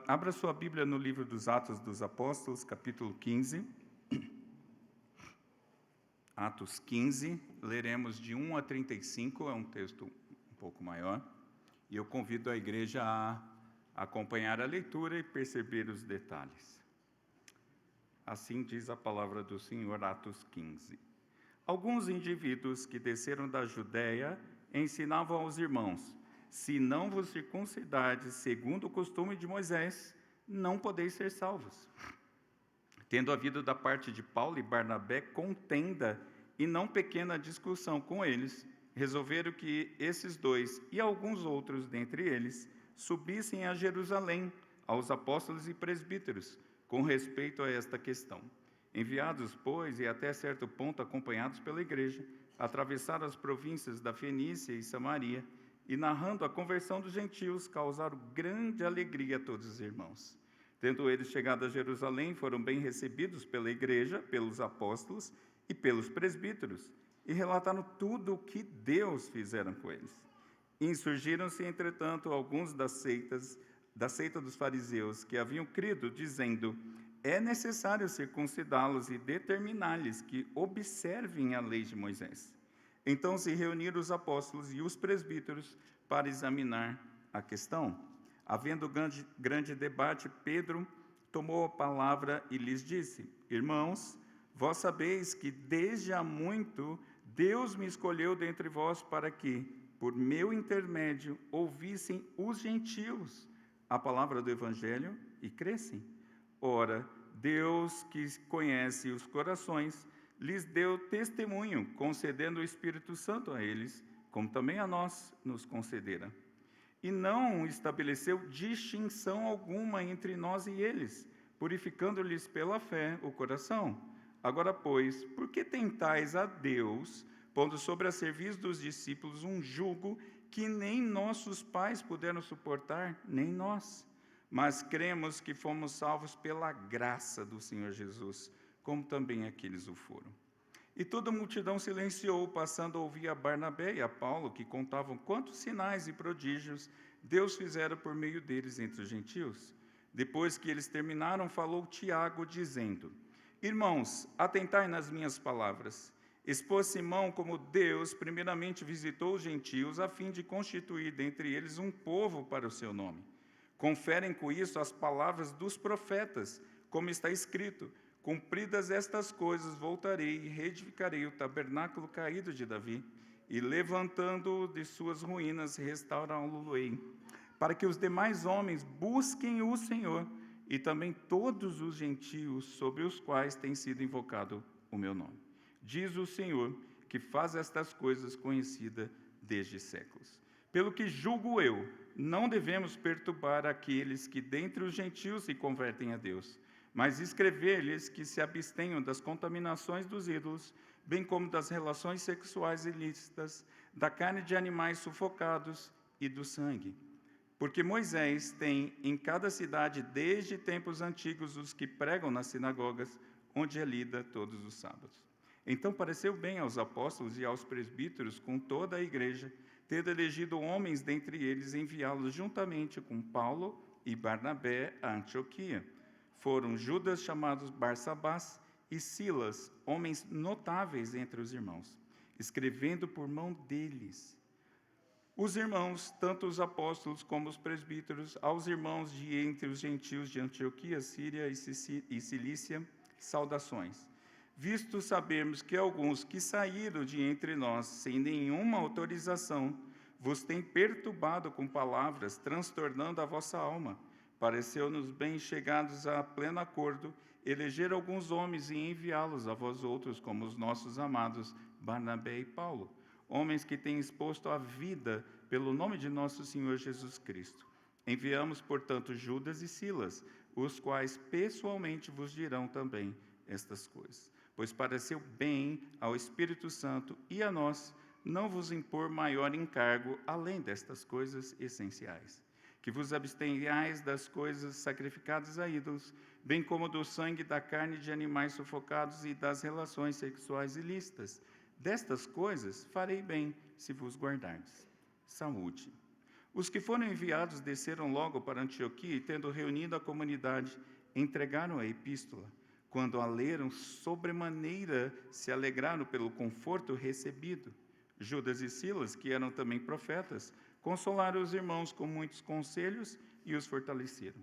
Abra sua Bíblia no livro dos Atos dos Apóstolos, capítulo 15. Atos 15, leremos de 1 a 35, é um texto um pouco maior. E eu convido a igreja a acompanhar a leitura e perceber os detalhes. Assim diz a palavra do Senhor, Atos 15. Alguns indivíduos que desceram da Judéia ensinavam aos irmãos: se não vos circuncidardes segundo o costume de Moisés, não podeis ser salvos. Tendo havido da parte de Paulo e Barnabé contenda e não pequena discussão com eles, resolveram que esses dois e alguns outros dentre eles subissem a Jerusalém aos apóstolos e presbíteros com respeito a esta questão. Enviados, pois, e até certo ponto acompanhados pela igreja, atravessaram as províncias da Fenícia e Samaria, e, narrando a conversão dos gentios, causaram grande alegria a todos os irmãos. Tendo eles chegado a Jerusalém, foram bem recebidos pela igreja, pelos apóstolos e pelos presbíteros, e relataram tudo o que Deus fizera com eles. Insurgiram-se, entretanto, alguns da seita dos fariseus, que haviam crido, dizendo: é necessário circuncidá-los e determinar-lhes que observem a lei de Moisés. Então se reuniram os apóstolos e os presbíteros para examinar a questão. Havendo grande debate, Pedro tomou a palavra e lhes disse: irmãos, vós sabeis que desde há muito Deus me escolheu dentre vós para que, por meu intermédio, ouvissem os gentios a palavra do Evangelho e crescem. Ora, Deus, que conhece os corações, lhes deu testemunho, concedendo o Espírito Santo a eles, como também a nós nos concedera. E não estabeleceu distinção alguma entre nós e eles, purificando-lhes pela fé o coração. Agora, pois, por que tentais a Deus, pondo sobre a cerviz dos discípulos um jugo que nem nossos pais puderam suportar, nem nós? Mas cremos que fomos salvos pela graça do Senhor Jesus, como também aqueles o foram. E toda a multidão silenciou, passando a ouvir a Barnabé e a Paulo, que contavam quantos sinais e prodígios Deus fizera por meio deles entre os gentios. Depois que eles terminaram, falou Tiago, dizendo: irmãos, atentai nas minhas palavras. Expôs Simão como Deus primeiramente visitou os gentios, a fim de constituir dentre eles um povo para o seu nome. Conferem com isso as palavras dos profetas, como está escrito: cumpridas estas coisas, voltarei e reedificarei o tabernáculo caído de Davi, e levantando-o de suas ruínas, restaurá-lo-ei, para que os demais homens busquem o Senhor, e também todos os gentios sobre os quais tem sido invocado o meu nome. Diz o Senhor, que faz estas coisas conhecidas desde séculos. Pelo que julgo eu, não devemos perturbar aqueles que dentre os gentios se convertem a Deus, mas escrever-lhes que se abstenham das contaminações dos ídolos, bem como das relações sexuais ilícitas, da carne de animais sufocados e do sangue. Porque Moisés tem em cada cidade, desde tempos antigos, os que pregam nas sinagogas, onde é lida todos os sábados. Então pareceu bem aos apóstolos e aos presbíteros, com toda a igreja, tendo elegido homens dentre eles, enviá-los juntamente com Paulo e Barnabé a Antioquia. Foram Judas, chamados Barsabás, e Silas, homens notáveis entre os irmãos, escrevendo por mão deles. Os irmãos, tanto os apóstolos como os presbíteros, aos irmãos de entre os gentios de Antioquia, Síria e Cilícia, saudações. Visto sabermos que alguns que saíram de entre nós sem nenhuma autorização, vos têm perturbado com palavras, transtornando a vossa alma, pareceu-nos bem, chegados a pleno acordo, eleger alguns homens e enviá-los a vós outros, como os nossos amados Barnabé e Paulo, homens que têm exposto a vida pelo nome de nosso Senhor Jesus Cristo. Enviamos, portanto, Judas e Silas, os quais pessoalmente vos dirão também estas coisas. Pois pareceu bem ao Espírito Santo e a nós não vos impor maior encargo além destas coisas essenciais: que vos abstenhais das coisas sacrificadas a ídolos, bem como do sangue da carne de animais sufocados e das relações sexuais ilícitas. Destas coisas farei bem, se vos guardardes. Saúde. Os que foram enviados desceram logo para Antioquia e, tendo reunido a comunidade, entregaram a epístola. Quando a leram, sobremaneira se alegraram pelo conforto recebido. Judas e Silas, que eram também profetas, consolaram os irmãos com muitos conselhos e os fortaleceram.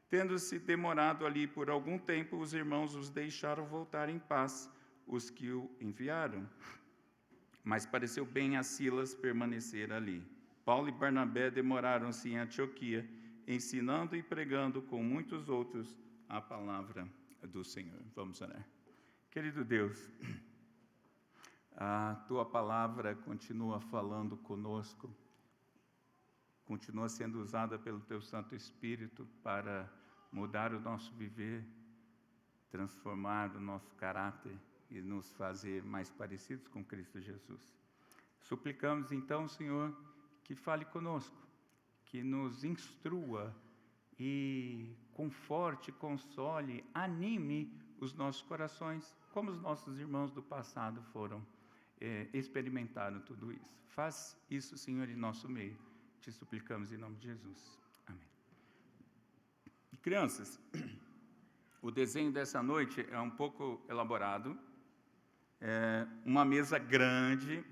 Tendo-se demorado ali por algum tempo, os irmãos os deixaram voltar em paz, os que o enviaram. Mas pareceu bem a Silas permanecer ali. Paulo e Barnabé demoraram-se em Antioquia, ensinando e pregando com muitos outros a palavra do Senhor. Vamos orar. Querido Deus, a Tua palavra continua falando conosco, continua sendo usada pelo Teu Santo Espírito para mudar o nosso viver, transformar o nosso caráter e nos fazer mais parecidos com Cristo Jesus. Suplicamos então, Senhor, que fale conosco, que nos instrua e conforte, console, anime os nossos corações, como os nossos irmãos do passado experimentaram tudo isso. Faz isso, Senhor, em nosso meio. Te suplicamos em nome de Jesus. Amém. Crianças, o desenho dessa noite é um pouco elaborado. É uma mesa grande,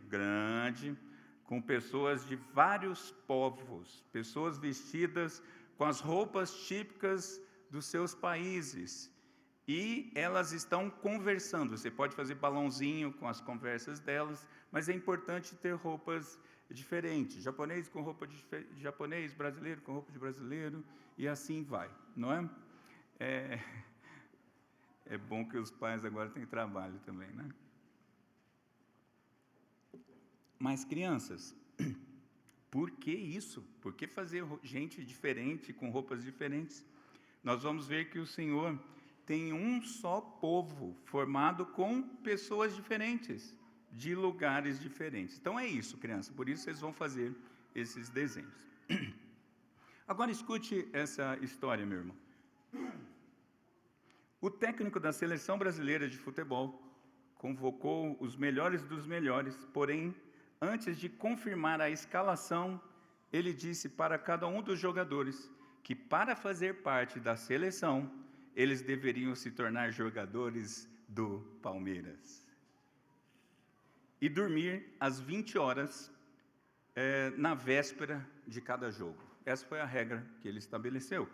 com pessoas de vários povos, pessoas vestidas com as roupas típicas dos seus países. E elas estão conversando. Você pode fazer balãozinho com as conversas delas, mas é importante ter roupas diferentes. Japonês com roupa de japonês, brasileiro com roupa de brasileiro, e assim vai, não é? É bom que os pais agora têm trabalho também, né? Mas, crianças, por que isso? Por que fazer gente diferente, com roupas diferentes? Nós vamos ver que o Senhor tem um só povo, formado com pessoas diferentes, de lugares diferentes. Então, é isso, criança, por isso vocês vão fazer esses desenhos. Agora, escute essa história, meu irmão. O técnico da Seleção Brasileira de Futebol convocou os melhores dos melhores, porém, antes de confirmar a escalação, ele disse para cada um dos jogadores que, para fazer parte da seleção, eles deveriam se tornar jogadores do Palmeiras e dormir às 20 horas na véspera de cada jogo. Essa foi a regra que ele estabeleceu.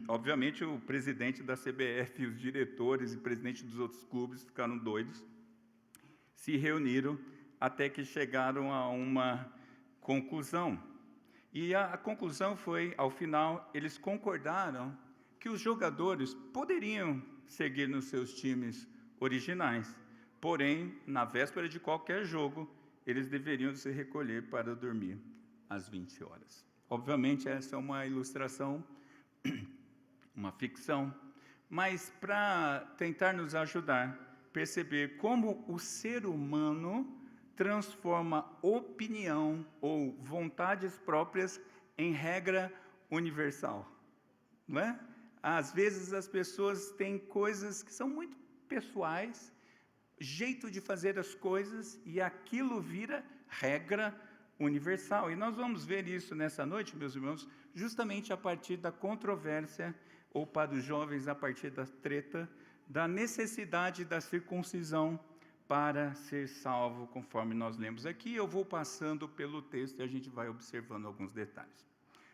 Obviamente, o presidente da CBF, os diretores e presidente dos outros clubes ficaram doidos, se reuniram até que chegaram a uma conclusão. E a conclusão foi, ao final, eles concordaram que os jogadores poderiam seguir nos seus times originais, porém, na véspera de qualquer jogo, eles deveriam se recolher para dormir às 20 horas. Obviamente, essa é uma ilustração, uma ficção, mas para tentar nos ajudar a perceber como o ser humano transforma opinião ou vontades próprias em regra universal, não é? Às vezes as pessoas têm coisas que são muito pessoais, jeito de fazer as coisas, e aquilo vira regra universal. E nós vamos ver isso nessa noite, meus irmãos, justamente a partir da controvérsia, ou para os jovens, a partir da treta, da necessidade da circuncisão para ser salvo, conforme nós lemos aqui. Eu vou passando pelo texto e a gente vai observando alguns detalhes.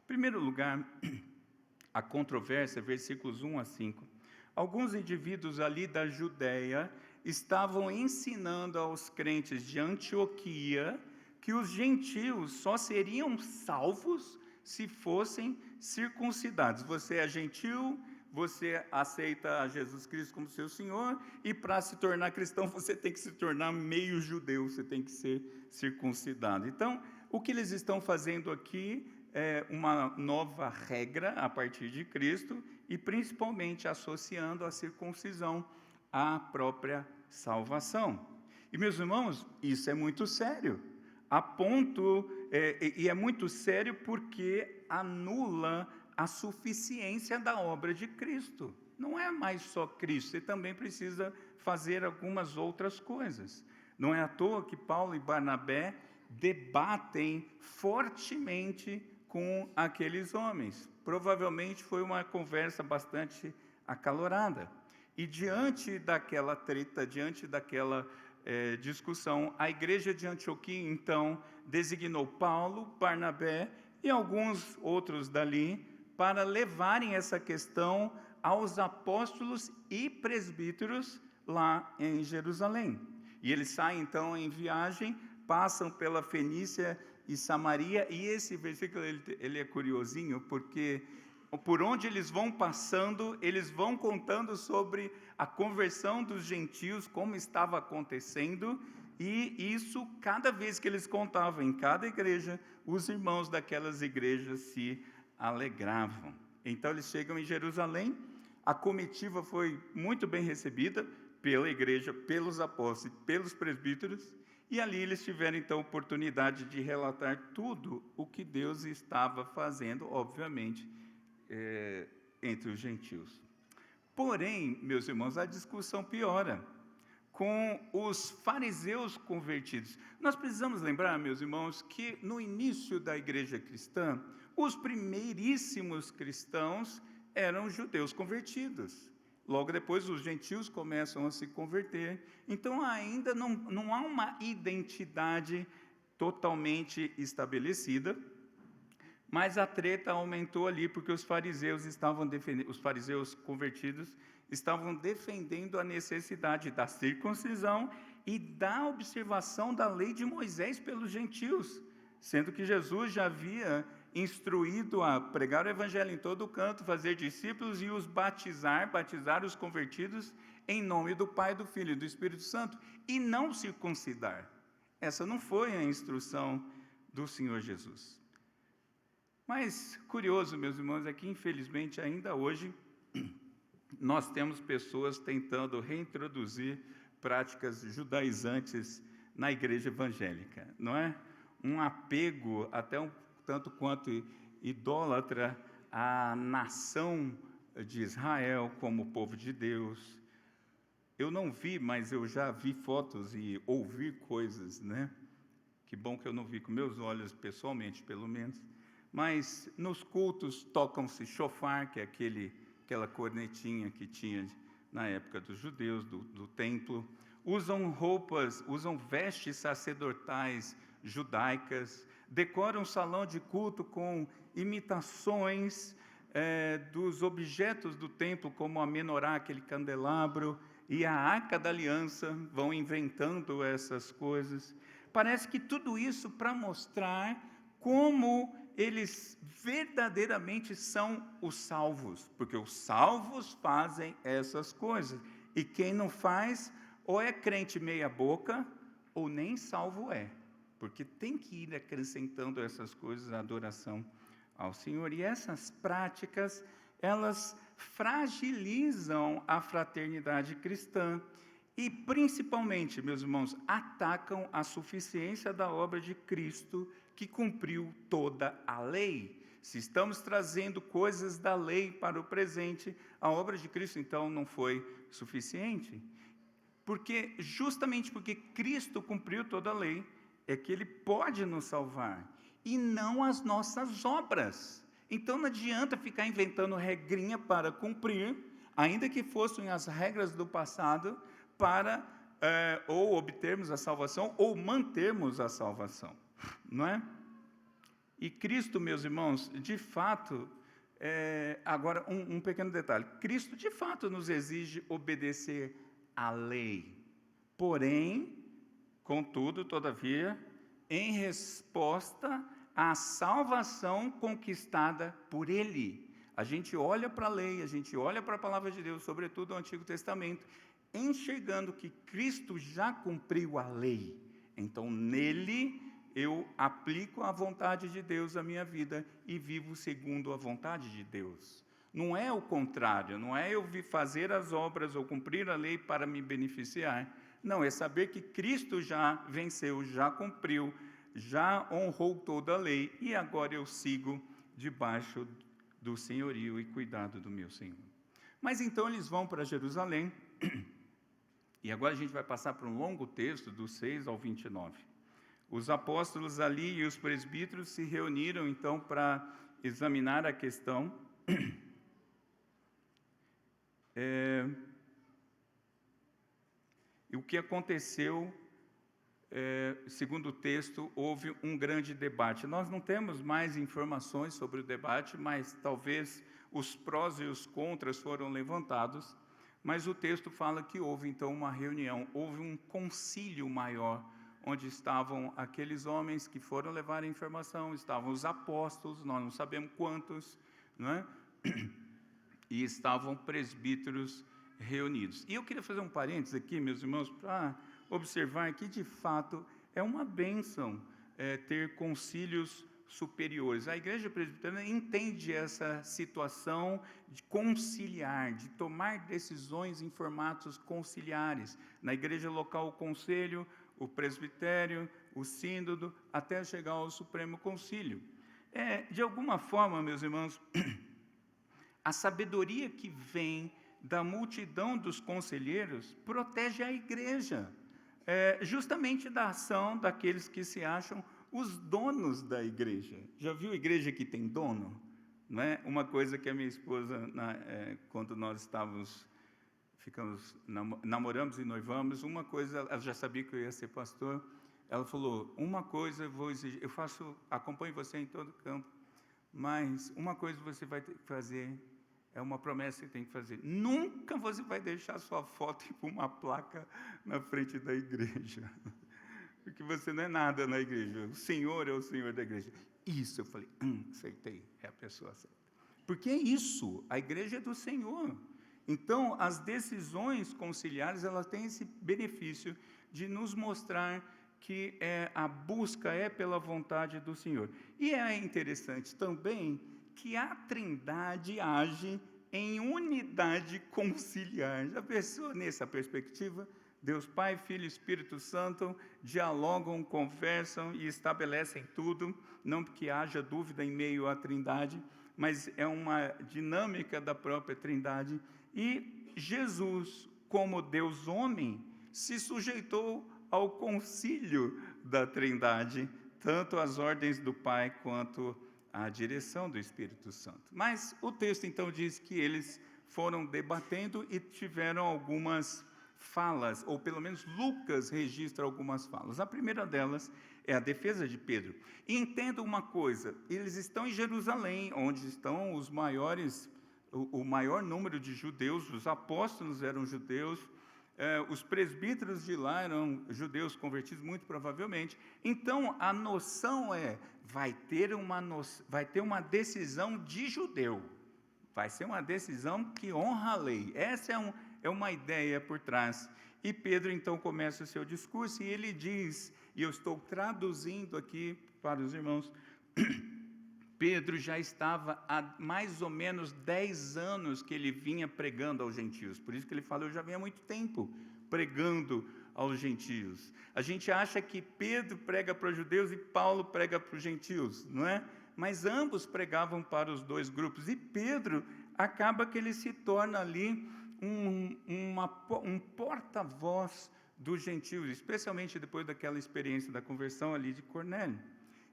Em primeiro lugar, a controvérsia, versículos 1 a 5. Alguns indivíduos ali da Judéia estavam ensinando aos crentes de Antioquia que os gentios só seriam salvos se fossem circuncidados. Você é gentil, você aceita Jesus Cristo como seu Senhor, e para se tornar cristão você tem que se tornar meio judeu, você tem que ser circuncidado. Então, o que eles estão fazendo aqui é uma nova regra a partir de Cristo, e principalmente associando a circuncisão à própria salvação. E, meus irmãos, isso é muito sério, e é muito sério porque anula a suficiência da obra de Cristo. Não é mais só Cristo, você também precisa fazer algumas outras coisas. Não é à toa que Paulo e Barnabé debatem fortemente com aqueles homens. Provavelmente foi uma conversa bastante acalorada. E diante daquela treta, diante daquela discussão, a igreja de Antioquia, então, designou Paulo, Barnabé e alguns outros dali para levarem essa questão aos apóstolos e presbíteros lá em Jerusalém. E eles saem, então, em viagem, passam pela Fenícia e Samaria, e esse versículo ele é curiosinho, porque por onde eles vão passando, eles vão contando sobre a conversão dos gentios, como estava acontecendo, e isso, cada vez que eles contavam em cada igreja, os irmãos daquelas igrejas se alegravam. Então eles chegam em Jerusalém, a comitiva foi muito bem recebida pela igreja, pelos apóstolos, pelos presbíteros, e ali eles tiveram então a oportunidade de relatar tudo o que Deus estava fazendo, obviamente, entre os gentios. Porém, meus irmãos, a discussão piora com os fariseus convertidos. Nós precisamos lembrar, meus irmãos, que no início da igreja cristã, os primeiríssimos cristãos eram judeus convertidos. Logo depois, os gentios começam a se converter. Então, ainda não há uma identidade totalmente estabelecida, mas a treta aumentou ali, porque os fariseus convertidos estavam defendendo a necessidade da circuncisão e da observação da lei de Moisés pelos gentios, sendo que Jesus já havia instruído a pregar o evangelho em todo canto, fazer discípulos e os batizar os convertidos em nome do Pai, do Filho e do Espírito Santo, e não circuncidar. Essa não foi a instrução do Senhor Jesus. Mas, curioso, meus irmãos, é que, infelizmente, ainda hoje, nós temos pessoas tentando reintroduzir práticas judaizantes na igreja evangélica, não é? Um apego até um tanto quanto idólatra à nação de Israel como povo de Deus. Eu não vi, mas eu já vi fotos e ouvi coisas, né? Que bom que eu não vi com meus olhos, pessoalmente, pelo menos. Mas nos cultos tocam-se shofar, que é aquela cornetinha que tinha na época dos judeus, do templo. Usam vestes sacerdotais judaicas, decoram o salão de culto com imitações dos objetos do templo, como a menorá, aquele candelabro, e a arca da aliança, vão inventando essas coisas. Parece que tudo isso para mostrar como eles verdadeiramente são os salvos, porque os salvos fazem essas coisas, e quem não faz, ou é crente meia boca, ou nem salvo é, porque tem que ir acrescentando essas coisas à adoração ao Senhor, e essas práticas, elas fragilizam a fraternidade cristã, e principalmente, meus irmãos, atacam a suficiência da obra de Cristo, que cumpriu toda a lei. Se estamos trazendo coisas da lei para o presente, a obra de Cristo, então, não foi suficiente. Justamente porque Cristo cumpriu toda a lei, é que Ele pode nos salvar, e não as nossas obras. Então, não adianta ficar inventando regrinha para cumprir, ainda que fossem as regras do passado, para ou obtermos a salvação, ou mantermos a salvação. Não é? E Cristo, meus irmãos, de fato, agora um pequeno detalhe, Cristo de fato nos exige obedecer à lei, porém, contudo, todavia, em resposta à salvação conquistada por Ele. A gente olha para a lei, a gente olha para a palavra de Deus, sobretudo o Antigo Testamento, enxergando que Cristo já cumpriu a lei, então nele eu aplico a vontade de Deus à minha vida e vivo segundo a vontade de Deus. Não é o contrário, não é eu fazer as obras ou cumprir a lei para me beneficiar. Não, é saber que Cristo já venceu, já cumpriu, já honrou toda a lei e agora eu sigo debaixo do senhorio e cuidado do meu Senhor. Mas então eles vão para Jerusalém, e agora a gente vai passar por um longo texto, do 6 ao 29. Os apóstolos ali e os presbíteros se reuniram, então, para examinar a questão. E o que aconteceu, segundo o texto, houve um grande debate. Nós não temos mais informações sobre o debate, mas talvez os prós e os contras foram levantados, mas o texto fala que houve então uma reunião, houve um concílio maior, onde estavam aqueles homens que foram levar a informação, estavam os apóstolos, nós não sabemos quantos, não é? E estavam presbíteros reunidos. E eu queria fazer um parênteses aqui, meus irmãos, para observar que, de fato, é uma bênção ter concílios superiores. A Igreja Presbiteriana entende essa situação de conciliar, de tomar decisões em formatos conciliares. Na igreja local, o conselho, o presbitério, o sínodo, até chegar ao Supremo Concílio. De alguma forma, meus irmãos, a sabedoria que vem da multidão dos conselheiros protege a igreja, justamente da ação daqueles que se acham os donos da igreja. Já viu igreja que tem dono? Não é? Uma coisa que a minha esposa, quando nós namoramos e noivamos, uma coisa, ela já sabia que eu ia ser pastor, ela falou, uma coisa eu vou exigir, acompanho você em todo campo, mas uma coisa você vai ter que fazer, é uma promessa que tem que fazer, nunca você vai deixar sua foto com uma placa na frente da igreja, porque você não é nada na igreja, o Senhor é o Senhor da igreja. Isso, eu falei, acertei, é a pessoa certa. Porque é isso, a igreja é do Senhor. Então, as decisões conciliares, elas têm esse benefício de nos mostrar que a busca é pela vontade do Senhor. E é interessante também que a Trindade age em unidade conciliar. Já pensou nessa perspectiva? Deus Pai, Filho e Espírito Santo dialogam, conversam e estabelecem tudo, não porque haja dúvida em meio à Trindade, mas é uma dinâmica da própria Trindade. E Jesus, como Deus homem, se sujeitou ao concílio da Trindade, tanto às ordens do Pai quanto à direção do Espírito Santo. Mas o texto então diz que eles foram debatendo e tiveram algumas falas, ou pelo menos Lucas registra algumas falas. A primeira delas é a defesa de Pedro. E entenda uma coisa, eles estão em Jerusalém, onde estão os maiores, o maior número de judeus, os apóstolos eram judeus, os presbíteros de lá eram judeus convertidos, muito provavelmente. Então, a noção vai ter uma decisão de judeu, vai ser uma decisão que honra a lei. Essa é uma ideia por trás. E Pedro, então, começa o seu discurso e ele diz, e eu estou traduzindo aqui para os irmãos, Pedro já estava há mais ou menos 10 anos que ele vinha pregando aos gentios. Por isso que ele fala, eu já venho há muito tempo pregando aos gentios. A gente acha que Pedro prega para os judeus e Paulo prega para os gentios, não é? Mas ambos pregavam para os dois grupos. E Pedro, acaba que ele se torna ali um porta-voz dos gentios, especialmente depois daquela experiência da conversão ali de Cornélio.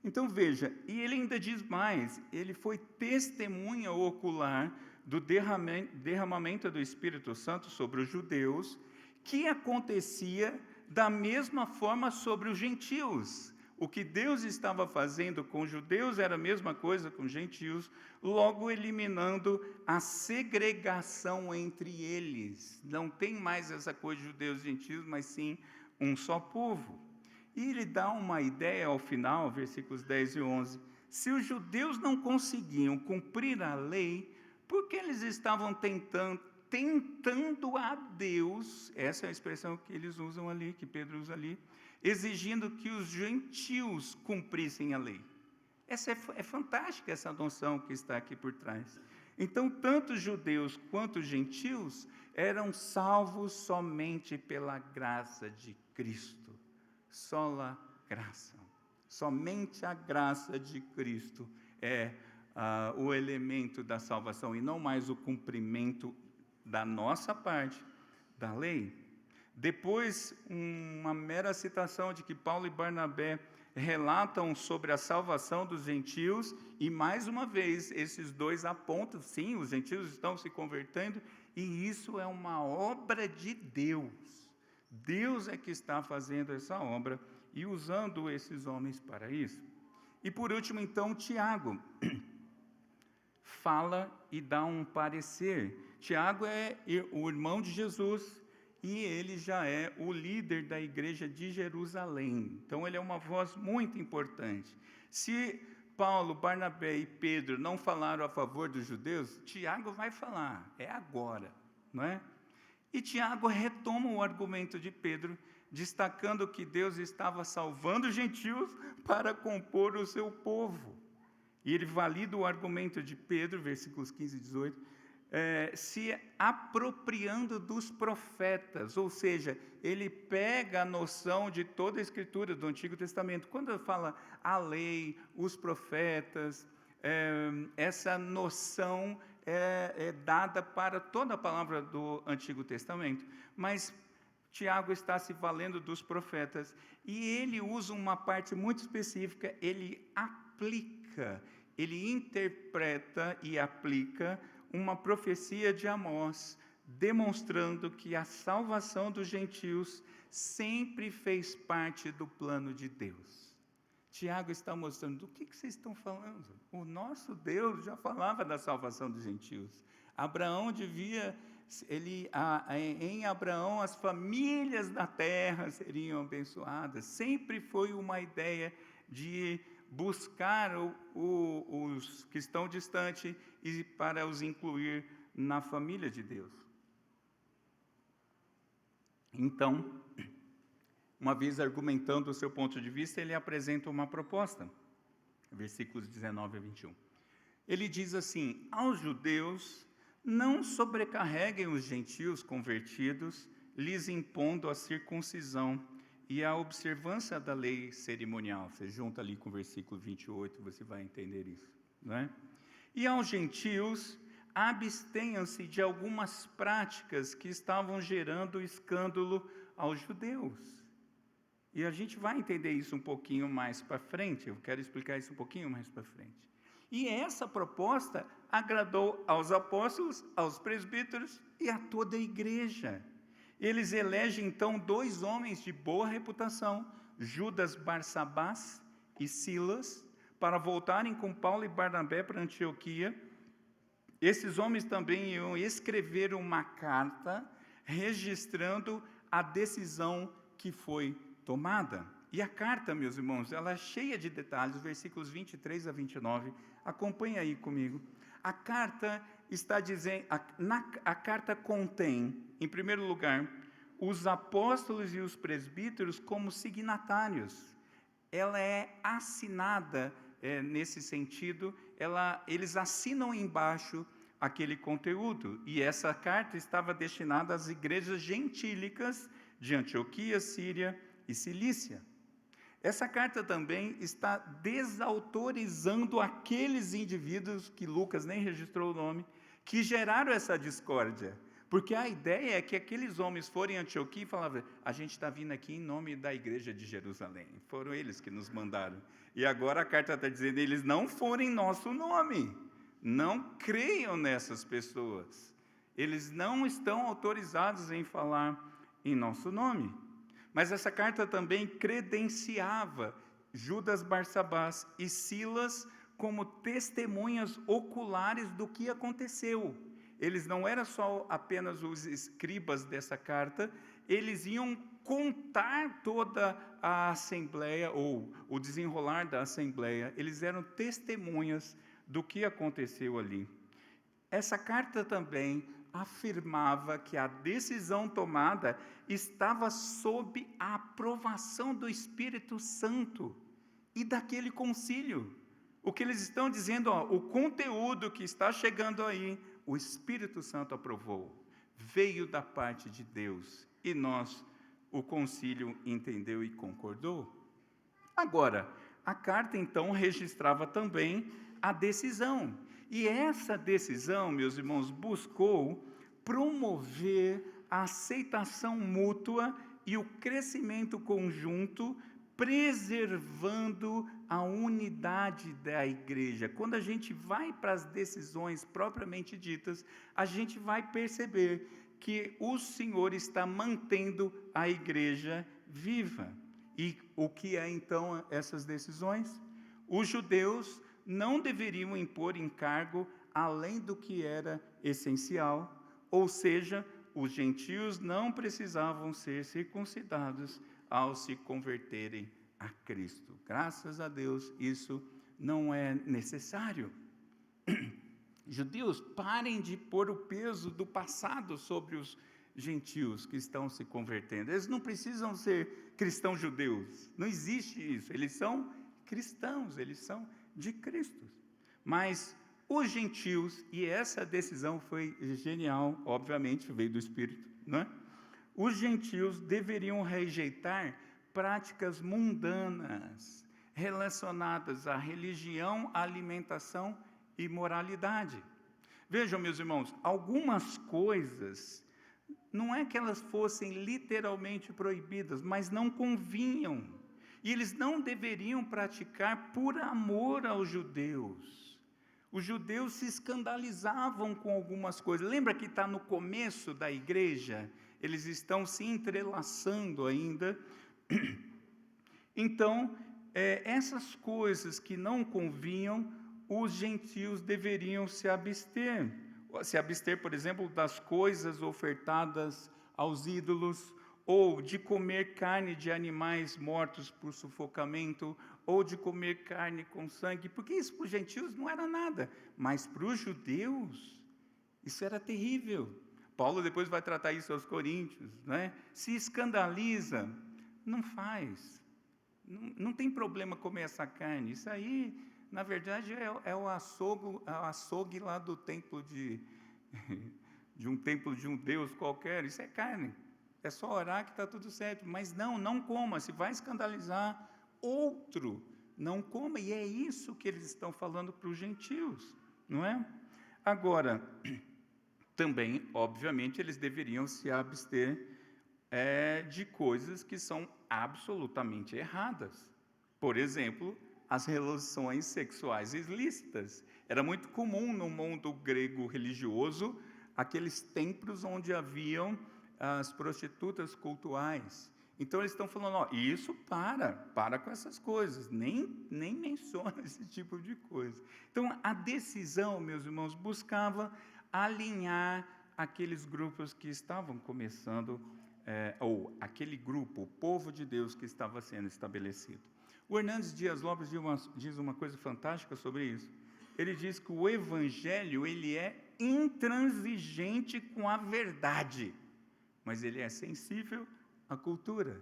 Então veja, e ele ainda diz mais, ele foi testemunha ocular do derramamento do Espírito Santo sobre os judeus, que acontecia da mesma forma sobre os gentios. O que Deus estava fazendo com os judeus era a mesma coisa com os gentios, logo eliminando a segregação entre eles. Não tem mais essa coisa de judeus e gentios, mas sim um só povo. E ele dá uma ideia ao final, versículos 10 e 11. Se os judeus não conseguiam cumprir a lei, por que eles estavam tentando a Deus, essa é a expressão que eles usam ali, que Pedro usa ali, exigindo que os gentios cumprissem a lei? Essa é fantástica, essa noção que está aqui por trás. Então, tanto os judeus quanto os gentios eram salvos somente pela graça de Cristo. Sola graça. Somente a graça de Cristo é o elemento da salvação e não mais o cumprimento da nossa parte da lei. Depois, uma mera citação de que Paulo e Barnabé relatam sobre a salvação dos gentios, e mais uma vez, esses dois apontam, sim, os gentios estão se convertendo, e isso é uma obra de Deus. Deus é que está fazendo essa obra e usando esses homens para isso. E por último, então, Tiago fala e dá um parecer. Tiago é o irmão de Jesus e ele já é o líder da igreja de Jerusalém. Então, ele é uma voz muito importante. Se Paulo, Barnabé e Pedro não falaram a favor dos judeus, Tiago vai falar, é agora, não é? E Tiago retoma o argumento de Pedro, destacando que Deus estava salvando os gentios para compor o seu povo. E ele valida o argumento de Pedro, versículos 15 e 18, se apropriando dos profetas, ou seja, ele pega a noção de toda a escritura do Antigo Testamento. Quando fala a lei, os profetas, essa noção é dada para toda a palavra do Antigo Testamento, mas Tiago está se valendo dos profetas, e ele usa uma parte muito específica, ele aplica, ele interpreta e aplica uma profecia de Amós, demonstrando que a salvação dos gentios sempre fez parte do plano de Deus. Tiago está mostrando, do que vocês estão falando? O nosso Deus já falava da salvação dos gentios. Abraão devia, em Abraão as famílias da terra seriam abençoadas. Sempre foi uma ideia de buscar os que estão distantes e para os incluir na família de Deus. Então, uma vez argumentando o seu ponto de vista, ele apresenta uma proposta, versículos 19 a 21. Ele diz assim: aos judeus, não sobrecarreguem os gentios convertidos, lhes impondo a circuncisão e a observância da lei cerimonial. Você junta ali com o versículo 28, você vai entender isso, não é? E aos gentios, abstenham-se de algumas práticas que estavam gerando escândalo aos judeus. E a gente vai entender isso um pouquinho mais para frente, eu quero explicar isso um pouquinho mais para frente. E essa proposta agradou aos apóstolos, aos presbíteros e a toda a igreja. Eles elegem então 2 homens de boa reputação, Judas Barsabás e Silas, para voltarem com Paulo e Barnabé para Antioquia. Esses homens também iam escrever uma carta registrando a decisão que foi tomada. E a carta, meus irmãos, ela é cheia de detalhes, versículos 23 a 29, acompanhe aí comigo. A carta está dizendo, a carta contém, em primeiro lugar, os apóstolos e os presbíteros como signatários. Ela é assinada, nesse sentido, eles assinam embaixo aquele conteúdo, e essa carta estava destinada às igrejas gentílicas de Antioquia, Síria e Cilícia. Essa carta também está desautorizando aqueles indivíduos, que Lucas nem registrou o nome, que geraram essa discórdia. Porque a ideia é que aqueles homens forem em Antioquia e falavam, a gente está vindo aqui em nome da igreja de Jerusalém. Foram eles que nos mandaram. E agora a carta está dizendo, eles não foram em nosso nome. Não creiam nessas pessoas. Eles não estão autorizados em falar em nosso nome. Mas essa carta também credenciava Judas Barsabás e Silas como testemunhas oculares do que aconteceu. Eles não eram só apenas os escribas dessa carta, eles iam contar toda a assembleia, ou o desenrolar da assembleia, eles eram testemunhas do que aconteceu ali. Essa carta também afirmava que a decisão tomada estava sob a aprovação do Espírito Santo e daquele concílio. O que eles estão dizendo, o conteúdo que está chegando aí, o Espírito Santo aprovou, veio da parte de Deus, e o concílio entendeu e concordou. Agora, a carta então registrava também a decisão, e essa decisão, meus irmãos, buscou promover a aceitação mútua e o crescimento conjunto preservando a unidade da igreja. Quando a gente vai para as decisões propriamente ditas, a gente vai perceber que o Senhor está mantendo a igreja viva. E o que é então essas decisões? Os judeus não deveriam impor encargo além do que era essencial, ou seja, os gentios não precisavam ser circuncidados ao se converterem a Cristo. Graças a Deus, isso não é necessário. Judeus, parem de pôr o peso do passado sobre os gentios que estão se convertendo. Eles não precisam ser cristãos judeus. Não existe isso. Eles são cristãos, eles são de Cristo. Mas os gentios, e essa decisão foi genial, obviamente, veio do Espírito, não é? Os gentios deveriam rejeitar práticas mundanas relacionadas à religião, alimentação e moralidade. Vejam, meus irmãos, algumas coisas, não é que elas fossem literalmente proibidas, mas não convinham. E eles não deveriam praticar por amor aos judeus. Os judeus se escandalizavam com algumas coisas. Lembra que está no começo da igreja? Eles estão se entrelaçando ainda. Então, essas coisas que não convinham, os gentios deveriam se abster. Se abster, por exemplo, das coisas ofertadas aos ídolos, ou de comer carne de animais mortos por sufocamento, ou de comer carne com sangue, porque isso para os gentios não era nada, mas para os judeus, isso era terrível. Paulo depois vai tratar isso aos coríntios, né? Se escandaliza, não faz, não tem problema comer essa carne, isso aí, na verdade, é o açougue lá do templo de um templo de um deus qualquer, isso é carne, é só orar que está tudo certo, mas não coma, se vai escandalizar outro, não coma, e é isso que eles estão falando para os gentios, não é? Agora, também, obviamente, eles deveriam se abster de coisas que são absolutamente erradas. Por exemplo, as relações sexuais ilícitas. Era muito comum no mundo grego religioso aqueles templos onde haviam as prostitutas cultuais. Então, eles estão falando, isso para com essas coisas, nem menciona esse tipo de coisa. Então, a decisão, meus irmãos, buscava alinhar aqueles grupos que estavam começando, ou aquele grupo, o povo de Deus que estava sendo estabelecido. O Hernandes Dias Lopes diz uma coisa fantástica sobre isso. Ele diz que o Evangelho, ele é intransigente com a verdade, mas ele é sensível à cultura.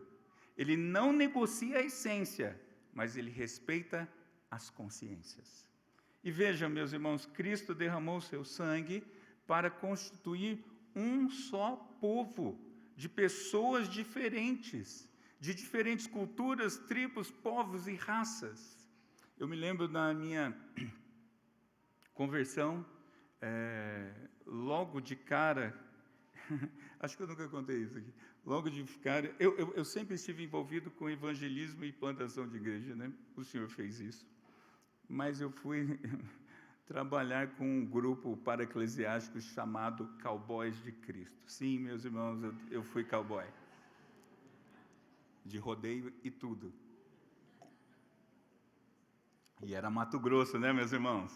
Ele não negocia a essência, mas ele respeita as consciências. E vejam, meus irmãos, Cristo derramou seu sangue para constituir um só povo, de pessoas diferentes, de diferentes culturas, tribos, povos e raças. Eu me lembro da minha conversão, logo de cara, acho que eu nunca contei isso aqui, logo de cara, eu sempre estive envolvido com evangelismo e plantação de igreja, né? O senhor fez isso, mas eu fui trabalhar com um grupo para-eclesiástico chamado Cowboys de Cristo. Sim, meus irmãos, eu fui cowboy. De rodeio e tudo. E era Mato Grosso, né, meus irmãos?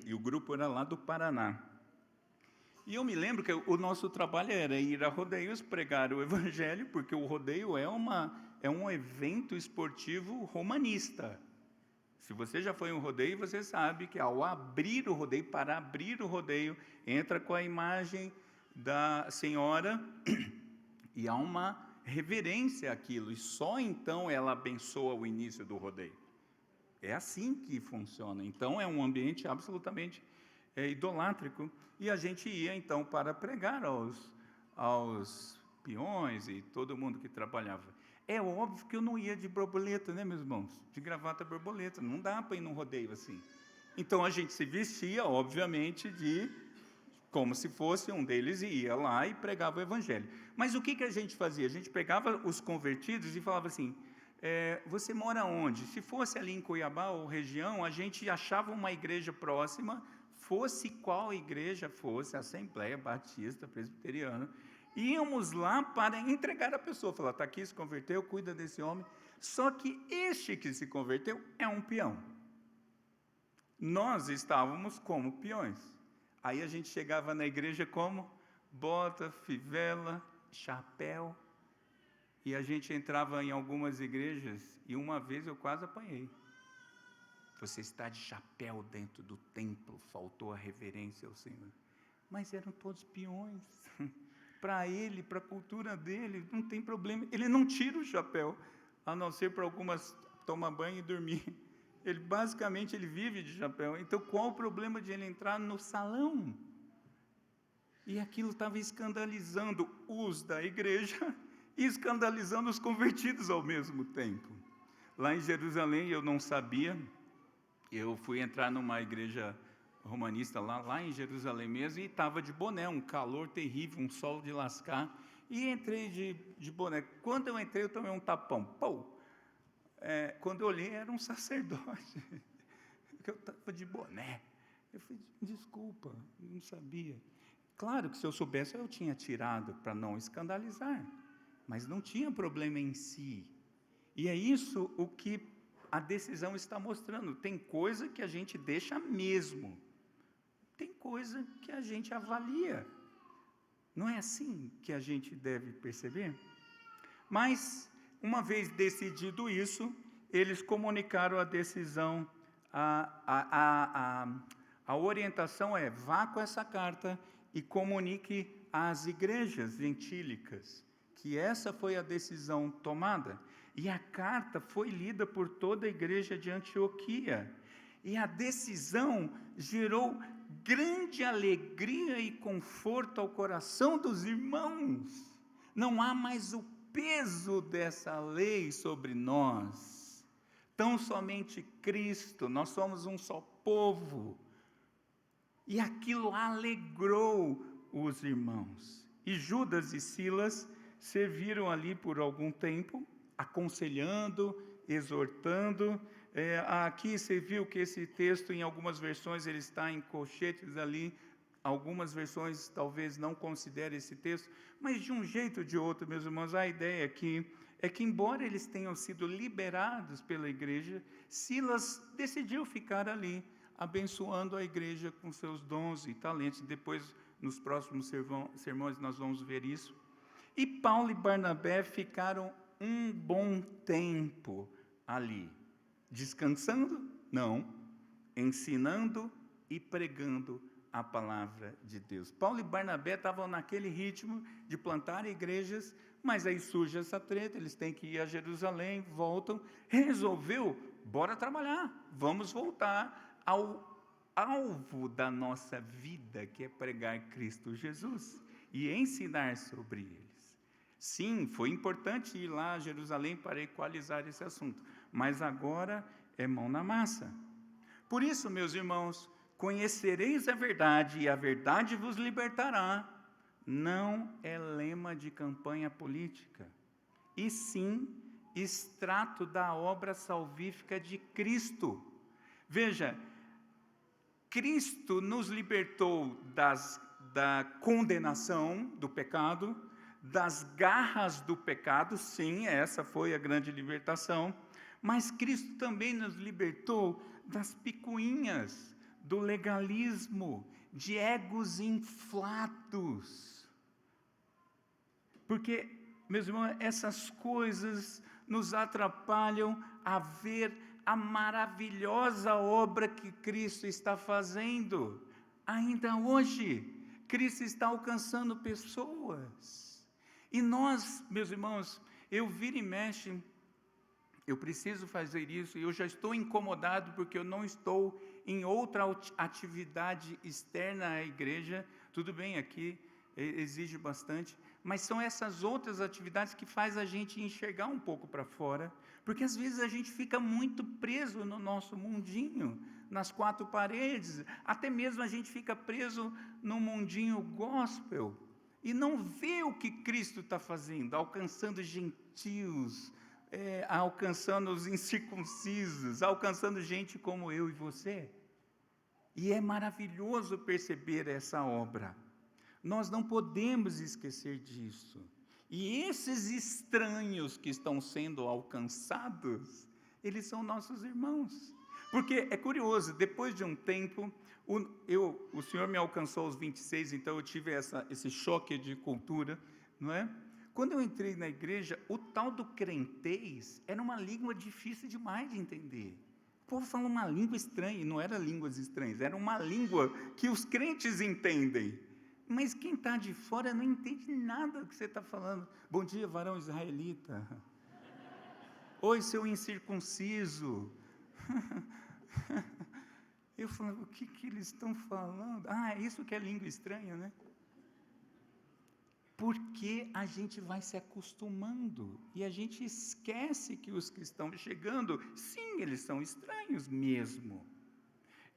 E o grupo era lá do Paraná. E eu me lembro que o nosso trabalho era ir a rodeios, pregar o evangelho, porque o rodeio é um evento esportivo romanista. Se você já foi em um rodeio, você sabe que ao abrir o rodeio, para abrir o rodeio, entra com a imagem da senhora e há uma reverência àquilo, e só então ela abençoa o início do rodeio. É assim que funciona. Então, é um ambiente absolutamente idolátrico, e a gente ia então para pregar aos peões e todo mundo que trabalhava. É óbvio que eu não ia de borboleta, né, meus irmãos? De gravata borboleta, não dá para ir num rodeio assim. Então, a gente se vestia, obviamente, de como se fosse um deles e ia lá e pregava o evangelho. Mas o que a gente fazia? A gente pegava os convertidos e falava assim, você mora onde? Se fosse ali em Cuiabá ou região, a gente achava uma igreja próxima, fosse qual igreja fosse, Assembleia Batista, Presbiteriana, íamos lá para entregar a pessoa, falar, está aqui, se converteu, cuida desse homem. Só que este que se converteu é um peão. Nós estávamos como peões. Aí a gente chegava na igreja como bota, fivela, chapéu. E a gente entrava em algumas igrejas e uma vez eu quase apanhei. Você está de chapéu dentro do templo, faltou a reverência ao Senhor. Mas eram todos peões. Para ele, para a cultura dele, não tem problema. Ele não tira o chapéu, a não ser para algumas tomar banho e dormir. Ele basicamente vive de chapéu. Então, qual o problema de ele entrar no salão? E aquilo estava escandalizando os da igreja e escandalizando os convertidos ao mesmo tempo. Lá em Jerusalém, eu não sabia, eu fui entrar numa igreja romanista lá em Jerusalém mesmo, e estava de boné, um calor terrível, um sol de lascar, e entrei de boné. Quando eu entrei, eu tomei um tapão. Pô! Quando eu olhei, era um sacerdote, eu estava de boné. Eu falei, desculpa, não sabia. Claro que se eu soubesse, eu tinha tirado para não escandalizar, mas não tinha problema em si. E é isso o que a decisão está mostrando. Tem coisa que a gente deixa mesmo, tem coisa que a gente avalia. Não é assim que a gente deve perceber? Mas, uma vez decidido isso, eles comunicaram a decisão, a orientação vá com essa carta e comunique às igrejas gentílicas, que essa foi a decisão tomada. E a carta foi lida por toda a igreja de Antioquia. E a decisão gerou grande alegria e conforto ao coração dos irmãos. Não há mais o peso dessa lei sobre nós. Tão somente Cristo, nós somos um só povo. E aquilo alegrou os irmãos. E Judas e Silas serviram ali por algum tempo, aconselhando, exortando. Aqui você viu que esse texto, em algumas versões, ele está em colchetes ali. Algumas versões talvez não considerem esse texto, mas de um jeito ou de outro, meus irmãos, a ideia aqui é que, embora eles tenham sido liberados pela igreja, Silas decidiu ficar ali, abençoando a igreja com seus dons e talentos. Depois, nos próximos sermões, nós vamos ver isso. E Paulo e Barnabé ficaram um bom tempo ali, descansando? Não, ensinando e pregando a palavra de Deus. Paulo e Barnabé estavam naquele ritmo de plantar igrejas, mas aí surge essa treta, eles têm que ir a Jerusalém, voltam, resolveu, bora trabalhar, vamos voltar ao alvo da nossa vida, que é pregar Cristo Jesus e ensinar sobre eles. Sim, foi importante ir lá a Jerusalém para equalizar esse assunto, mas agora é mão na massa. Por isso, meus irmãos, conhecereis a verdade e a verdade vos libertará, não é lema de campanha política, e sim extrato da obra salvífica de Cristo. Veja, Cristo nos libertou da condenação do pecado, das garras do pecado, sim, essa foi a grande libertação, mas Cristo também nos libertou das picuinhas, do legalismo, de egos inflados. Porque, meus irmãos, essas coisas nos atrapalham a ver a maravilhosa obra que Cristo está fazendo. Ainda hoje, Cristo está alcançando pessoas. E nós, meus irmãos, eu viro e mexe, eu preciso fazer isso, e eu já estou incomodado porque eu não estou em outra atividade externa à igreja. Tudo bem, aqui exige bastante, mas são essas outras atividades que faz a gente enxergar um pouco para fora, porque às vezes a gente fica muito preso no nosso mundinho, nas quatro paredes, até mesmo a gente fica preso num mundinho gospel, e não vê o que Cristo está fazendo, alcançando gentios, alcançando os incircuncisos, alcançando gente como eu e você. E é maravilhoso perceber essa obra. Nós não podemos esquecer disso. E esses estranhos que estão sendo alcançados, eles são nossos irmãos. Porque é curioso, depois de um tempo, o Senhor me alcançou aos 26, então eu tive esse choque de cultura, não é? Quando eu entrei na igreja, o tal do crentez era uma língua difícil demais de entender. O povo fala uma língua estranha, e não era línguas estranhas, era uma língua que os crentes entendem. Mas quem está de fora não entende nada do que você está falando. Bom dia, varão israelita. Oi, seu incircunciso. Eu falava, o que eles estão falando? Ah, isso que é língua estranha, né? Porque a gente vai se acostumando e a gente esquece que os que estão chegando, sim, eles são estranhos mesmo.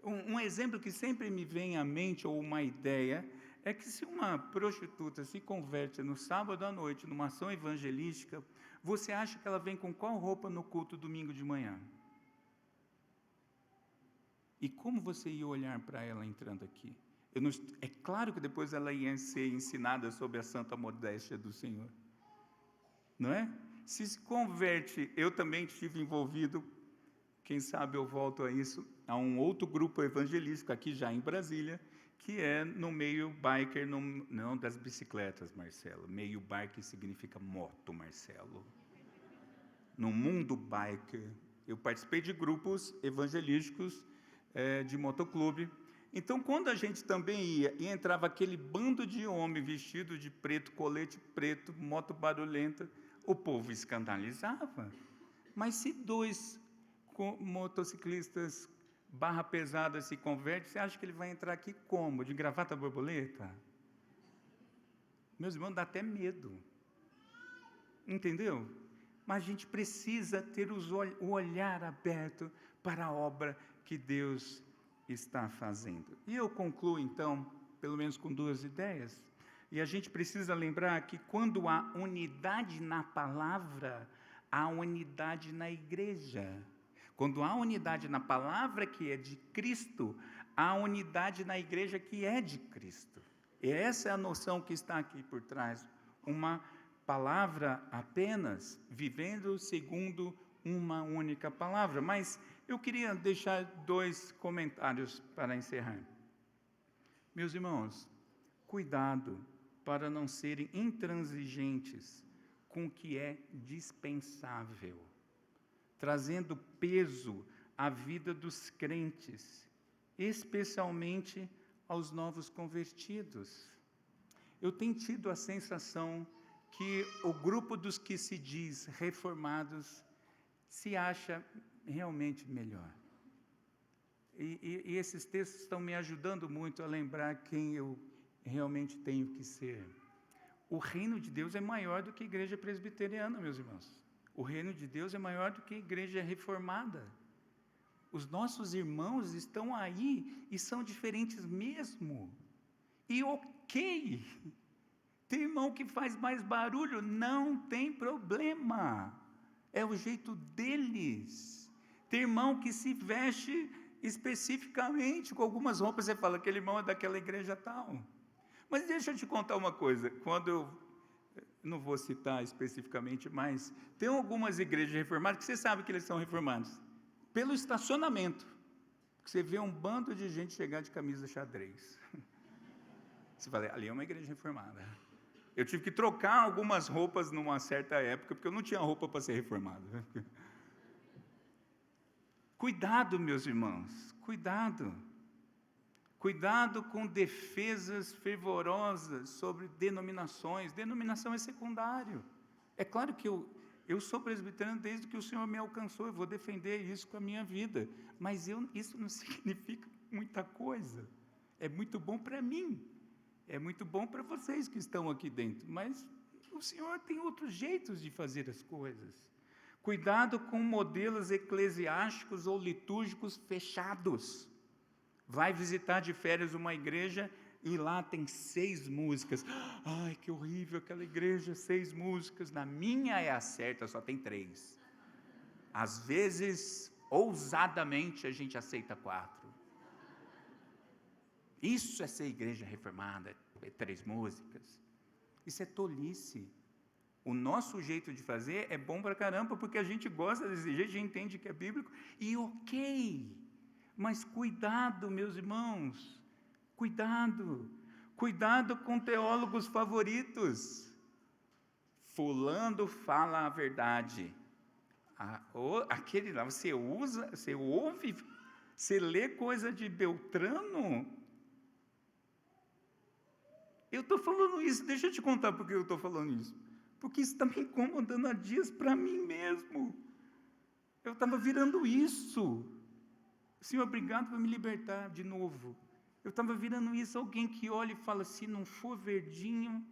Um exemplo que sempre me vem à mente, ou uma ideia, é que se uma prostituta se converte no sábado à noite, numa ação evangelística, você acha que ela vem com qual roupa no culto domingo de manhã? E como você ia olhar para ela entrando aqui? É claro que depois ela ia ser ensinada sobre a santa modéstia do Senhor. Não é? Se converte, eu também estive envolvido, quem sabe eu volto a isso, a um outro grupo evangelístico aqui já em Brasília, que é no meio biker, não das bicicletas, Marcelo. Meio biker significa moto, Marcelo. No mundo biker, eu participei de grupos evangelísticos de motoclube. Então, quando a gente também ia, e entrava aquele bando de homem vestido de preto, colete preto, moto barulhenta, o povo escandalizava. Mas se dois motociclistas barra pesada se converte, você acha que ele vai entrar aqui como? De gravata borboleta? Meus irmãos, dá até medo. Entendeu? Mas a gente precisa ter o olhar aberto para a obra que Deus está fazendo. E eu concluo, então, pelo menos com duas ideias. E a gente precisa lembrar que quando há unidade na palavra, há unidade na igreja. Quando há unidade na palavra que é de Cristo, há unidade na igreja que é de Cristo. E essa é a noção que está aqui por trás. Uma palavra apenas, vivendo segundo uma única palavra. Mas eu queria deixar dois comentários para encerrar. Meus irmãos, cuidado para não serem intransigentes com o que é dispensável, trazendo peso à vida dos crentes, especialmente aos novos convertidos. Eu tenho tido a sensação que o grupo dos que se diz reformados se acha realmente melhor. E esses textos estão me ajudando muito a lembrar quem eu realmente tenho que ser. O reino de Deus é maior do que a igreja presbiteriana, meus irmãos. O reino de Deus é maior do que a igreja reformada. Os nossos irmãos estão aí e são diferentes mesmo. E ok, tem irmão que faz mais barulho, não tem problema. É o jeito deles. Tem irmão que se veste especificamente com algumas roupas, você fala, aquele irmão é daquela igreja tal. Mas deixa eu te contar uma coisa, quando eu não vou citar especificamente, mas tem algumas igrejas reformadas que você sabe que eles são reformados, pelo estacionamento, você vê um bando de gente chegar de camisa xadrez. Você fala, ali é uma igreja reformada. Eu tive que trocar algumas roupas numa certa época, porque eu não tinha roupa para ser reformado. Cuidado, meus irmãos, cuidado. Cuidado com defesas fervorosas sobre denominações. Denominação é secundário. É claro que eu sou presbiteriano desde que o Senhor me alcançou, eu vou defender isso com a minha vida. Mas isso não significa muita coisa. É muito bom para mim. É muito bom para vocês que estão aqui dentro. Mas o Senhor tem outros jeitos de fazer as coisas. Cuidado com modelos eclesiásticos ou litúrgicos fechados. Vai visitar de férias uma igreja e lá tem 6 músicas. Ai, que horrível aquela igreja, 6 músicas. Na minha é a certa, só tem 3. Às vezes, ousadamente, a gente aceita 4. Isso é ser igreja reformada, 3 músicas. Isso é tolice. O nosso jeito de fazer é bom pra caramba, porque a gente gosta desse jeito, a gente entende que é bíblico, e ok. Mas cuidado, meus irmãos, cuidado com teólogos favoritos. Fulano fala a verdade. Aquele lá, você ouve, você lê coisa de Beltrano. Eu estou falando isso, deixa eu te contar por que eu estou falando isso. Porque isso está me incomodando há dias para mim mesmo. Eu estava virando isso. Senhor, obrigado por me libertar de novo. Eu estava virando isso, alguém que olha e fala, se não for verdinho,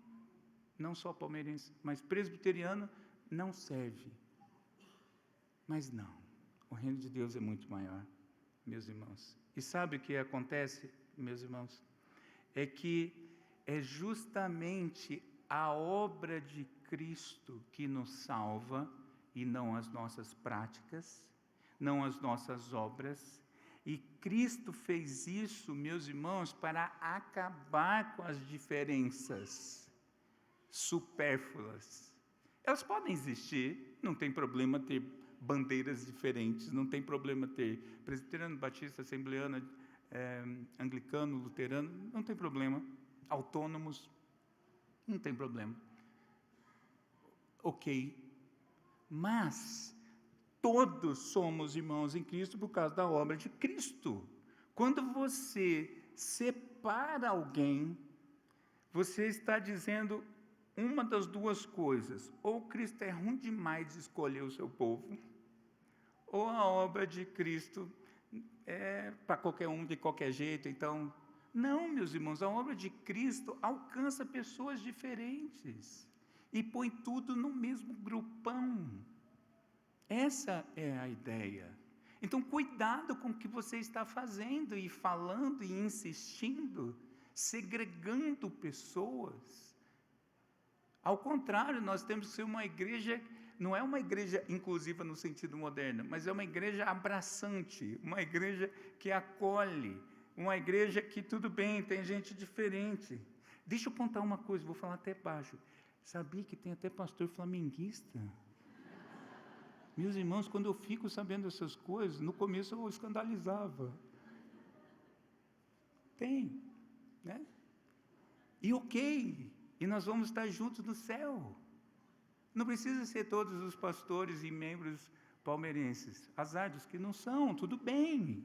não só palmeirense, mas presbiteriano, não serve. Mas não, o reino de Deus é muito maior, meus irmãos. E sabe o que acontece, meus irmãos? É que é justamente a obra de Cristo que nos salva, e não as nossas práticas, não as nossas obras. E Cristo fez isso, meus irmãos, para acabar com as diferenças supérfluas. Elas podem existir, não tem problema ter bandeiras diferentes, não tem problema ter presbiteriano, batista, assembleano, anglicano, luterano, não tem problema. Autônomos, não tem problema. Ok. Mas todos somos irmãos em Cristo por causa da obra de Cristo. Quando você separa alguém, você está dizendo uma das duas coisas: ou Cristo é ruim demais de escolher o seu povo, ou a obra de Cristo é para qualquer um, de qualquer jeito. Então, não, meus irmãos, a obra de Cristo alcança pessoas diferentes e põe tudo no mesmo grupão. Essa é a ideia. Então, cuidado com o que você está fazendo e falando e insistindo, segregando pessoas. Ao contrário, nós temos que ser uma igreja, não é uma igreja inclusiva no sentido moderno, mas é uma igreja abraçante, uma igreja que acolhe, uma igreja que tudo bem, tem gente diferente. Deixa eu contar uma coisa, vou falar até baixo. Sabia que tem até pastor flamenguista? Meus irmãos, quando eu fico sabendo essas coisas, no começo eu escandalizava. Tem, né? E ok, e nós vamos estar juntos no céu. Não precisa ser todos os pastores e membros palmeirenses. Azar dos que não são, tudo bem.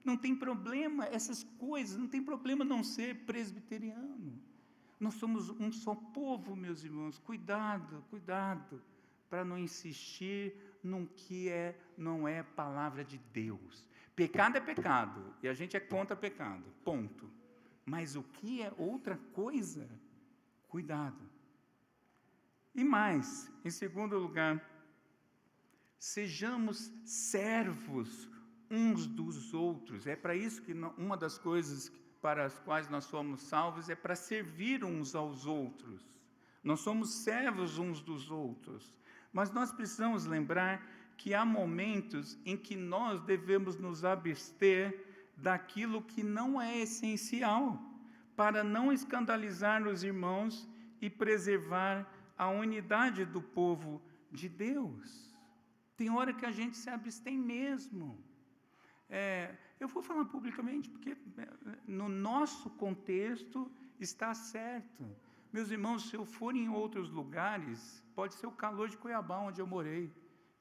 Não tem problema, essas coisas, não tem problema não ser presbiteriano. Nós somos um só povo, meus irmãos. Cuidado, para não insistir num que não é palavra de Deus. Pecado é pecado, e a gente é contra pecado, ponto. Mas o que é outra coisa? Cuidado. E mais, em segundo lugar, sejamos servos uns dos outros. É para isso que uma das coisas para as quais nós somos salvos é para servir uns aos outros. Nós somos servos uns dos outros. Mas nós precisamos lembrar que há momentos em que nós devemos nos abster daquilo que não é essencial, para não escandalizar os irmãos e preservar a unidade do povo de Deus. Tem hora que a gente se abstém mesmo. Eu vou falar publicamente, porque no nosso contexto está certo. Meus irmãos, se eu for em outros lugares, pode ser o calor de Cuiabá, onde eu morei,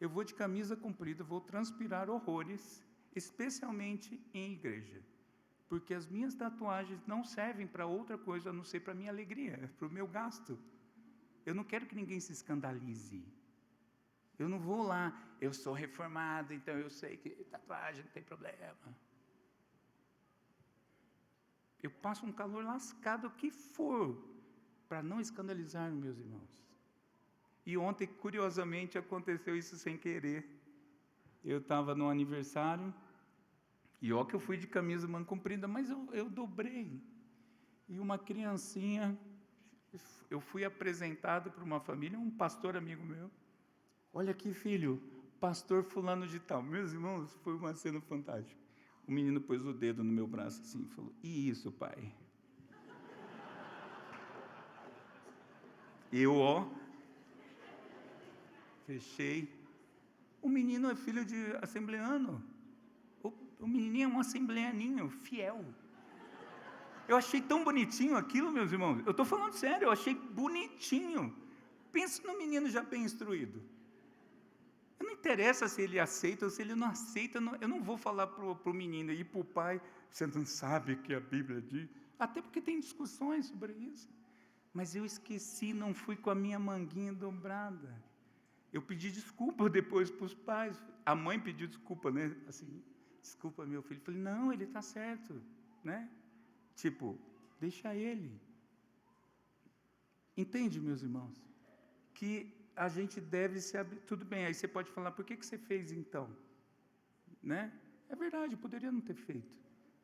eu vou de camisa comprida, vou transpirar horrores, especialmente em igreja, porque as minhas tatuagens não servem para outra coisa, a não ser para a minha alegria, para o meu gasto. Eu não quero que ninguém se escandalize. Eu não vou lá, eu sou reformado, então eu sei que tatuagem não tem problema. Eu passo um calor lascado, o que for, para não escandalizar meus irmãos. E ontem, curiosamente, aconteceu isso sem querer. Eu estava no aniversário, e ó que eu fui de camisa manga comprida, mas eu dobrei. E uma criancinha, eu fui apresentado para uma família, um pastor amigo meu. Olha aqui, filho, pastor fulano de tal. Meus irmãos, foi uma cena fantástica. O menino pôs o dedo no meu braço assim e falou: e isso, pai? Eu, ó, fechei. O menino é filho de assembleano. O menininho é um assembleaninho, fiel. Eu achei tão bonitinho aquilo, meus irmãos. Eu estou falando sério, eu achei bonitinho. Pensa no menino já bem instruído. Não interessa se ele aceita ou se ele não aceita. Eu não vou falar para o menino e para o pai, você não sabe o que a Bíblia diz. Até porque tem discussões sobre isso. Mas eu esqueci, não fui com a minha manguinha dobrada. Eu pedi desculpa depois para os pais. A mãe pediu desculpa, né? Assim, desculpa, meu filho. Eu falei, não, ele está certo, né? Tipo, deixa ele. Entende, meus irmãos? Que a gente deve se abrir. Tudo bem, aí você pode falar, por que você fez então? Né? É verdade, eu poderia não ter feito.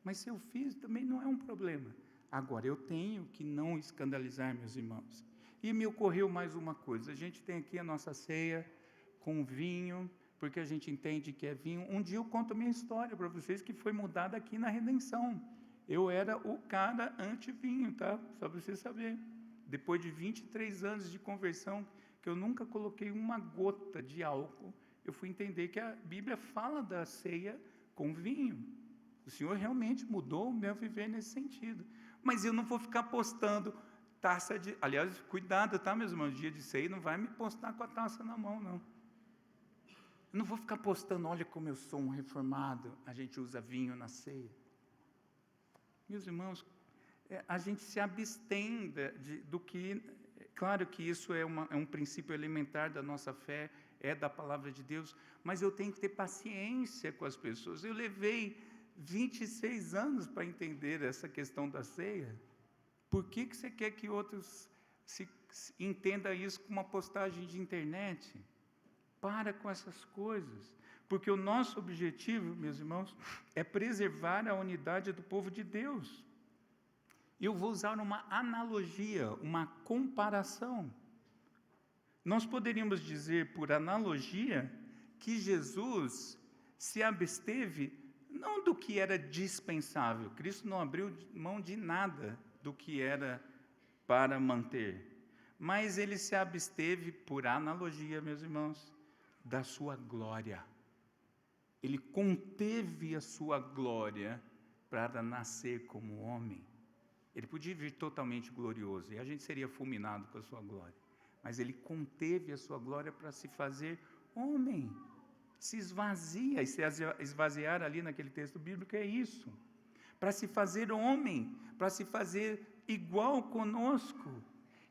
Mas se eu fiz, também não é um problema. Agora, eu tenho que não escandalizar, meus irmãos. E me ocorreu mais uma coisa. A gente tem aqui a nossa ceia com vinho, porque a gente entende que é vinho. Um dia eu conto a minha história para vocês, que foi mudada aqui na Redenção. Eu era o cara anti-vinho, tá? Só para vocês saberem. Depois de 23 anos de conversão, que eu nunca coloquei uma gota de álcool, eu fui entender que a Bíblia fala da ceia com vinho. O Senhor realmente mudou o meu viver nesse sentido. Mas eu não vou ficar postando taça de... Aliás, cuidado, tá, meus irmãos? Dia de ceia, não vai me postar com a taça na mão, não. Eu não vou ficar postando, olha como eu sou um reformado, a gente usa vinho na ceia. Meus irmãos, a gente se abstém do que... Claro que isso é um princípio elementar da nossa fé, é da palavra de Deus, mas eu tenho que ter paciência com as pessoas. Eu levei 26 anos para entender essa questão da ceia. Por que você quer que outros entendam isso com uma postagem de internet? Para com essas coisas. Porque o nosso objetivo, meus irmãos, é preservar a unidade do povo de Deus. Eu vou usar uma analogia, uma comparação. Nós poderíamos dizer, por analogia, que Jesus se absteve não do que era dispensável. Cristo não abriu mão de nada do que era para manter. Mas ele se absteve, por analogia, meus irmãos, da sua glória. Ele conteve a sua glória para nascer como homem. Ele podia vir totalmente glorioso, e a gente seria fulminado com a sua glória. Mas ele conteve a sua glória para se fazer homem. Se esvazia, e se esvaziar ali naquele texto bíblico é isso. Para se fazer homem, para se fazer igual conosco,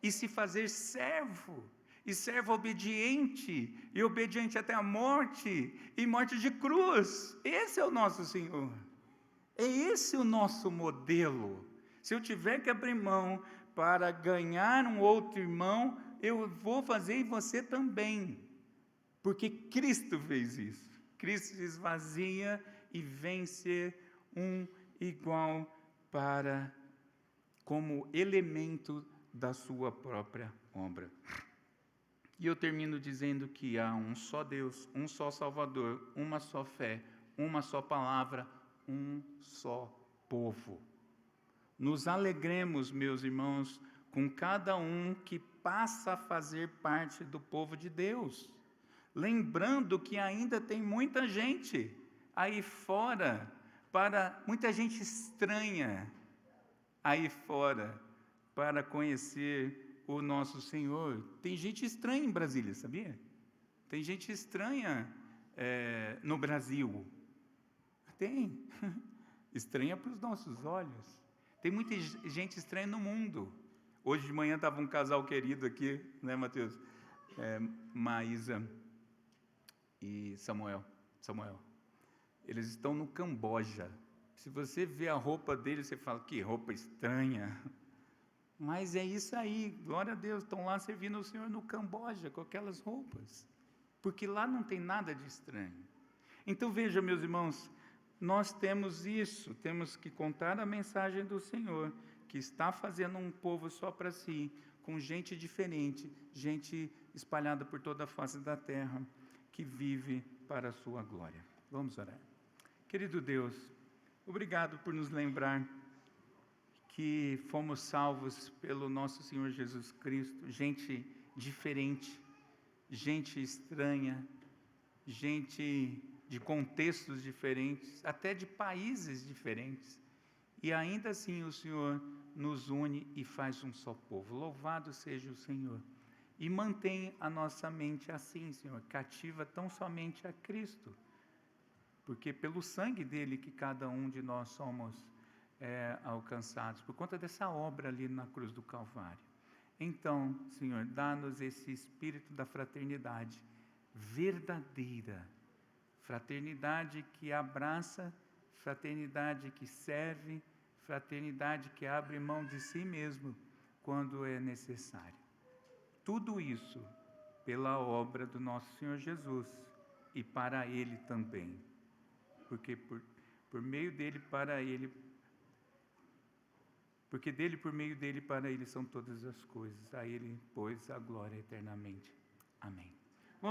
e se fazer servo, e servo obediente, e obediente até a morte, e morte de cruz. Esse é o nosso Senhor. É esse o nosso modelo. Se eu tiver que abrir mão para ganhar um outro irmão, eu vou fazer e você também. Porque Cristo fez isso. Cristo se esvazia e vem ser um igual para, como elemento da sua própria obra. E eu termino dizendo que há um só Deus, um só Salvador, uma só fé, uma só palavra, um só povo. Nos alegremos, meus irmãos, com cada um que passa a fazer parte do povo de Deus. Lembrando que ainda tem muita gente aí fora, muita gente estranha aí fora, para conhecer o nosso Senhor. Tem gente estranha em Brasília, sabia? Tem gente estranha no Brasil. Tem. Estranha para os nossos olhos. Tem muita gente estranha no mundo. Hoje de manhã estava um casal querido aqui, né, Mateus? Maísa e Samuel. Eles estão no Camboja. Se você vê a roupa deles, você fala, que roupa estranha. Mas é isso aí, glória a Deus, estão lá servindo o Senhor no Camboja com aquelas roupas, porque lá não tem nada de estranho. Então veja, meus irmãos, nós temos isso, temos que contar a mensagem do Senhor, que está fazendo um povo só para si, com gente diferente, gente espalhada por toda a face da terra, que vive para a sua glória. Vamos orar. Querido Deus, obrigado por nos lembrar que fomos salvos pelo nosso Senhor Jesus Cristo, gente diferente, gente estranha, gente de contextos diferentes, até de países diferentes, e ainda assim o Senhor nos une e faz um só povo. Louvado seja o Senhor. E mantém a nossa mente assim, Senhor, cativa tão somente a Cristo, porque pelo sangue dele que cada um de nós somos alcançados, por conta dessa obra ali na cruz do Calvário. Então, Senhor, dá-nos esse espírito da fraternidade verdadeira, fraternidade que abraça, fraternidade que serve, fraternidade que abre mão de si mesmo quando é necessário. Tudo isso pela obra do nosso Senhor Jesus e para Ele também, porque por meio dele, para Ele, porque dele, por meio dele, para Ele são todas as coisas. A Ele, pois, a glória eternamente. Amém.